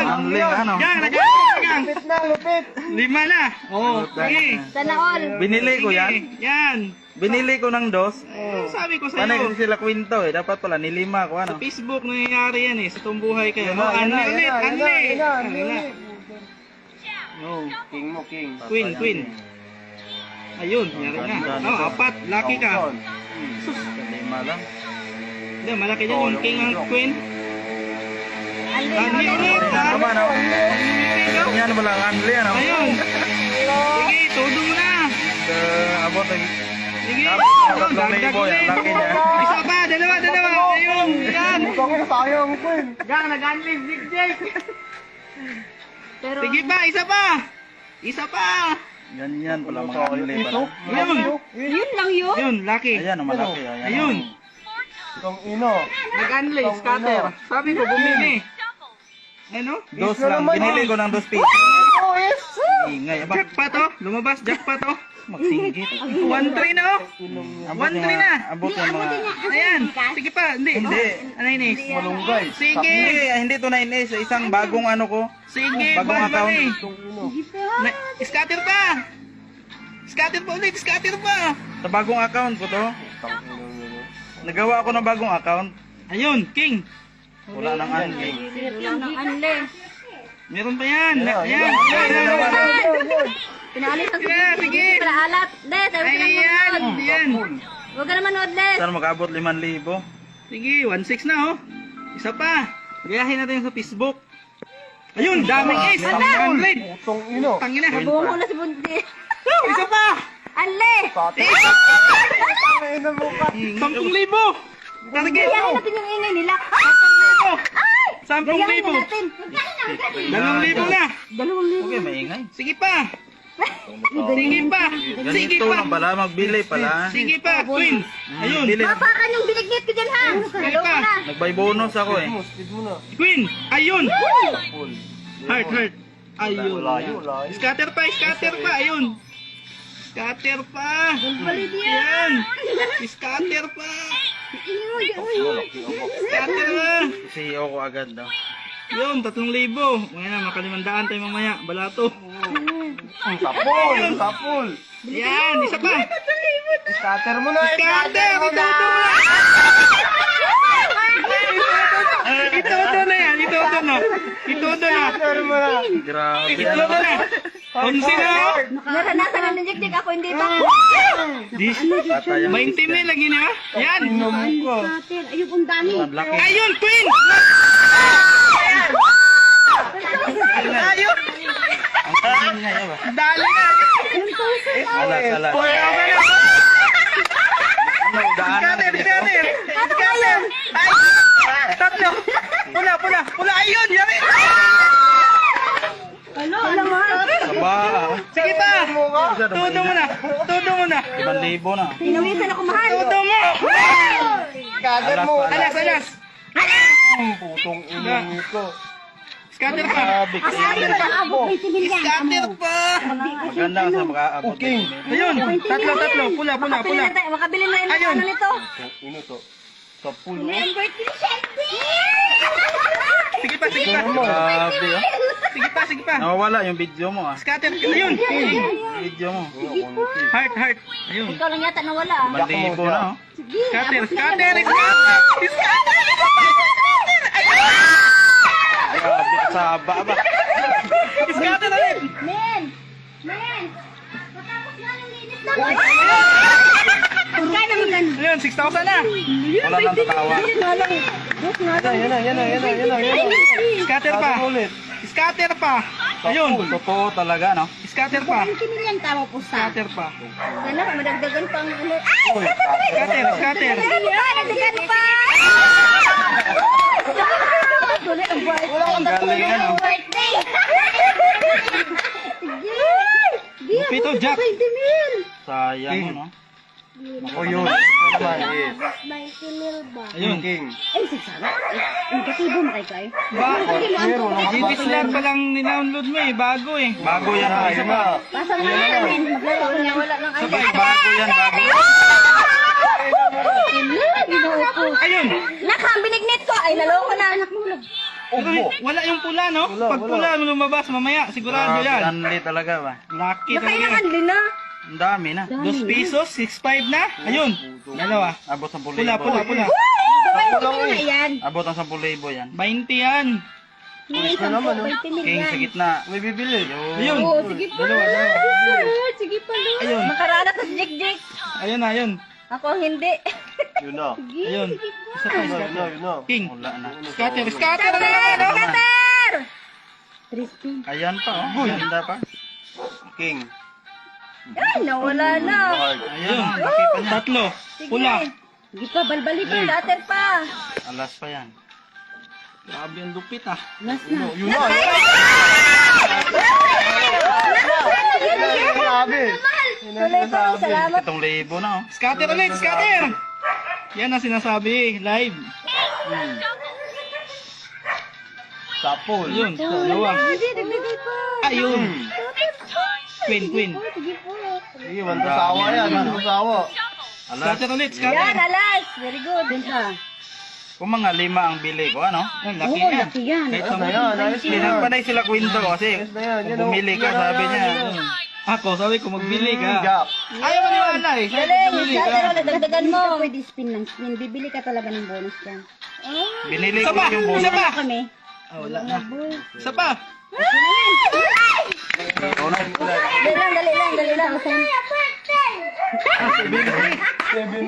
Unli ano? Gang, gang. Lupit na, lupit. 5 na. Oh, sige. Sana all. Binili ko yan. Sige, yan. Binili ko ng dos. Sabi ko Paano sa'yo. kasi sila kwento eh. Dapat pala nilima ko ano. Sa Facebook nangyayari yan eh. Sa tumbuhay kayo. Yan Oh, na, yan unli na, ulit. yan na, Unli. yan na, Unli yan na. na. Oh, King mo, king. Queen. Ayun, yari na. Oh, 4. Lucky ka. Lima lang. Hindi, malaki dyan yung king ang queen. Alin Unli ulit. Ano Ha? ba no? Yan wala ang unli ano. Ayun. Sige, todo mo na. Abot ang Sige. Dapat Dagdag libo yan. ulit. Laki niya. Isa pa, dalawa. Ayun, yan. Bakit sayang, Queen? Gang, nag-unleash Big Jake. Pero Sige pa, isa pa. Yan pala mga unli pala. Ayun. yun lang yun. Ayun, lucky. Ayan, malaki. Ayun. Itong ino. Nag-unleash, scatter. Sabi ko, bumili. Ano? Dos Is na lang. naman, Binili oh. ko ng 2 piso. Oh, yes. Ingay. Aba, Jackpot oh. Lumabas, jackpot oh. magsinggit. 1-3 na oh. Abot 1-3 yung na. Abot yung mga... Ayan. Sige pa. Hindi. Hindi. Ano yun eh? Malunggay. Sige. Hindi to na inis. Isang bagong ano ko. Sige. Bagong account. Bali. Itong ino. Scatter pa. Scatter pa ulit. Scatter pa. Sa bagong account ko to. Nagawa ako ng bagong account. Ayun. King. Wala nang unli. Wala nang anle. Meron pa yan. Ayan, Ayan. Pinaalis ang Yeah, sige. Para alat. De, sabi ko lang Ayan. manood. Ayan. Huwag ka na manood, Les. Saan makaabot 5,000? Sige. 1-6 na oh. Isa pa. Gayahin natin sa Facebook. Ayun. Daming ace. 100. Itong ino. Tangina. Nabuong ko na si Bunti. Isa pa. Anle! Pati. Ang ina mo ka. 10,000. Target. Gayahin natin yung ingay nila. 10,000. Gayahin 10,000. na natin. 2,000 na. 2,000. Okay, maingay. Sige pa. Sige pa. Sige Ganito pa. lang pala. Magbili pala. Sige pa, Queen. Ayun. Bili. Papakan yung binignit ko dyan, ha? Halo ka na. Nagbay bonus ako eh. Speed mo na. Queen. Ayun. Full. Heart. Ayun. Layo, layo. Scatter pa. Ayun. Scatter pa. Yan. Scatter pa. Scatter pa. CEO ko agad daw. Yun, 3,000. Ngayon na, makalimandaan tayo mamaya. Balato. Sapul. Yan, isa pa. Scatter mo na. Scatter. Itodo na yan. Itodo na. Scatter mo na. Grabe. Itodo na. 11 na ako. Naranasan na ni ako, hindi pa. Patay ang 20,000 lagi na. Yan. Ayun, ang dami. Ang laki. Ayun, Queen. Ayun. Ang ingay ba? Dali na. Alas. Ano, daanan. Scatter. Ay. Tatlo. Pula. Ayun. Yari. Saba. Sige pa. Todo mo na. 5,000 na. Pinawisan ako, mahal. Todo mo. Scatter mo. Alas. Putong ino nito. Scatter pa. Grabe. Sabi ko lang, abot 20 million. Scatter pa. Maganda ka sa makaabot. Okay. Ayun. Tatlo. Pula. Makabili na yung Ayun. ano nito. Itong ino to. Sapul. Number 3, Shelby! Sige pa. Grabe oh. Sige pa. Nawawala yung video mo ah. Scatter. Ayun. Video mo. Heart. Ayun. Ikaw lang yata nawala. 5,000 na oh. Sige, Scatter. abot na lang. Grabe. Saba ba? Scatter ulit. Men! Matapos na yung linis naman. Kaya naman gan. Ayun, 6,000 na. Wala nang tatawa. Yan na. Scatter pa. Ayun. Totoo talaga no? Scatter pa. 20 million tama po sa. Scatter pa. Sana madagdagan pa ang ano. Ay! Scatter. Nadagdagan pa! Ang galing ano. Birthday! Pito, Jack. 20 mil! Sayang no? O yun. Ito naman is. 90 mil ba? Ayun. King. Ay, sagsara. Ang katibo mo kay. Ba? GD Slot pa lang ni-download mo eh. Bago eh. Bago yan ah. Yan na. Basta na namin. Maglaro niya. Wala nang ano. Sabay, bago yan, bago. Ginoo ko. Ayun. Nak, ang binignit ko. Ay, naloko na. Anak mo lang. Opo. Wala yung pula, no? Wala, Pag pula lumabas mamaya, sigurado Grabe, yan. Anli talaga ba? Lucky Nakailangan talaga. din na. Ang dami na. 2 pesos, 6.5 na. Ayun. Dalawa. Abot sa 10,000. Pula. Ito na yan. Abot ang 10,000 yan. 20 yan. Uwis na naman, oh. 20 King sa million. gitna. May bibili. Ayun. Oo, sige pa. Sige pa, Lu. Ayun. Makarana to si Jik. Ayun na, ayun. Ako hindi. Yun na. Ayun. Isa pa, Yun na, yun na, yun na. King. Wala na. Scatter na naman, no? Scatter! Tristan. Ayan pa, oh. Ganda pa. King. Ay, nawala na. Heart. Ayun. Laki pa niya. Tatlo. Sige. Pula. Sige pa, balbali pa. Scatter pa. Alas pa yan. Grabe ang lupit, ah. Last na. Yun na. Grabe. Tuloy pa. Salamat. 7,000 na, oh. Scatter ulit, scatter! Yan ang sinasabi, live. Sapol. Ayun, dalawa. Hindi, nagbigay pa. Ayun. Queen. Sige po. Sige, mantasawa yan. Mantasawa. Alas. Scatter ulit, Yan, scatter. alas. Very good. Dun pa. Kung mga 5 ang bili ko, ano? Yan, laki Oo, yan. laki yan. Kahit Ayos sa na yan. Ayos na yan. Pinagpanay sila kwento kasi Ayos na yan. kung Yan, oh. bumili ka, Yan, sabi yan, niya. yan, yan. Ako, sabi ko magbili ka. Gap. Ayaw maniwala eh. Sabi ko Galing, bumili scatter ka. ulit. Dagdagan mo. Pwede spin ng spin. Bibili ka talaga ng bonus dyan. Binili Isa ko pa, yung isa bonus. pa. Kami. Ah, wala na. Isa pa. Dali lang. Seven.